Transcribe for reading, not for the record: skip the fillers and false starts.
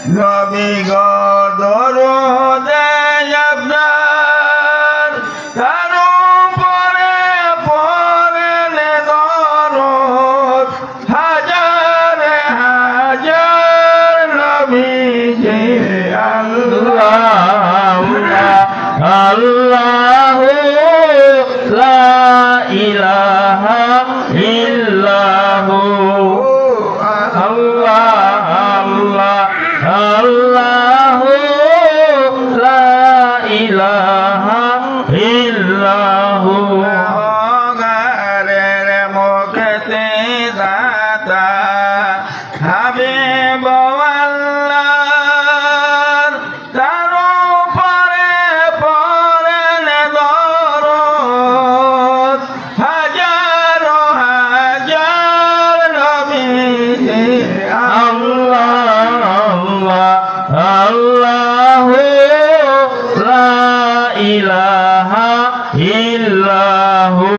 নবী গো দরুদে আপনার তার উপরে পড়লে দরুদ হাজার হাজার নবীজি আল্লাহ আল্লাহ লা ইলাহা ইল্লাহু আল্লাহ আল্লাহ আল্লাহ লা ইলাহা ইল্লাহু গারের মুখতে দাতা হাবিব আল্লাহ তার উপরে পড়লে দরুদ হাজার হাজার নবীজি আল্লাহ লা ইলাহা ইল্লাল্লাহ